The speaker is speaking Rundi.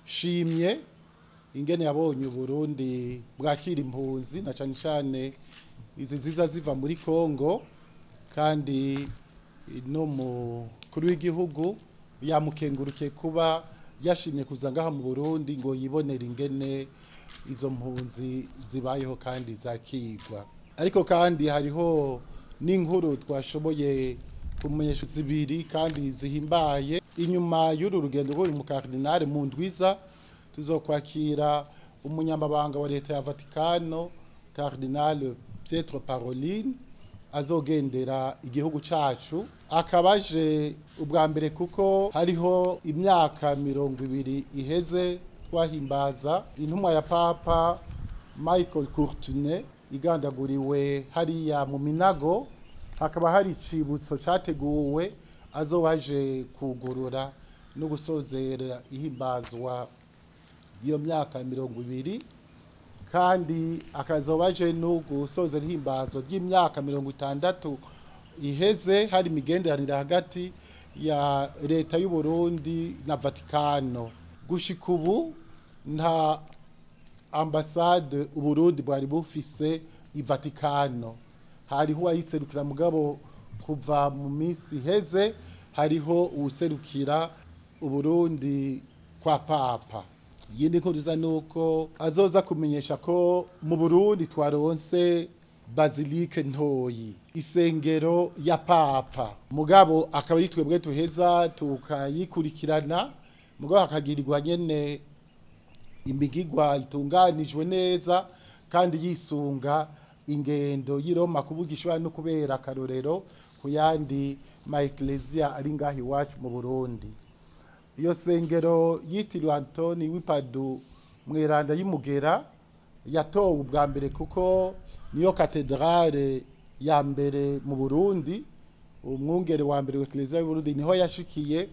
yashimye ingene yabonye Burundi bwakira impunzi na cyane cyane izi ziza ziva muri Kongo, kandi no mukuru w'igihugu yamukenguruke kuba yashimye kuza ngaha mu Burundi ngo yibonere ingene izo mpunzi zibayeho kandi zakigwa. Ariko kandi hariho n'inkuru twashoboye kumenyesha zibiri kandi zihimbaye. Inyuma y'uru rugendo rw'uyu mukardinale mu ndwiza tuzokwakira umunyamabanga wa leta ya Vatikano Cardinal Pietro Parolin azogendera igihugu cacu, akabaje ubwa mbere kuko hariho imyaka 20 iheze twahimbaza intumwa ya Papa Michael Courtine igandaguriwe hariya mu Minago. Hakaba hari icibutso categuwe azobaje kugurura no gusozera ihimbazwa iyo myaka 20, kandi akazobaje no gusozera ihimbazo ry'imyaka 60 iheze hari imigenderanire hagati ya leta y'u Burundi na Vatikano. Gushika ubu nta ambasade u Burundi bwari bufise i Vatikano. Hariho uwayiserukira mugabo kuva mu minsi iheze hariho uwuserukira u Burundi kwa Papa. Yindi nkuru nuko azoza kumenyesha ko mu Burundi twaronse bazilike ntoyi, ishengero ya Papa, mugabo akaba yitwebwe tuheza tukayikurikirana, mugabo akagirirwa nyene imigigwa itunganijwe neza kandi yisunga ingendo y'Iroma, kuvuga ishobora no kubera akarorero ku yandi ma ecclesia ari ngaho iwacu mu Burundi. Iyo sengero yitiriwe Antoni w'Ipadu mweranda y'Imugera yatowe ubwa mbere kuko niyo katedrale ya mbere mu Burundi. Umwungere wa mbere wa ecclesia y'u Burundi niho yashikiye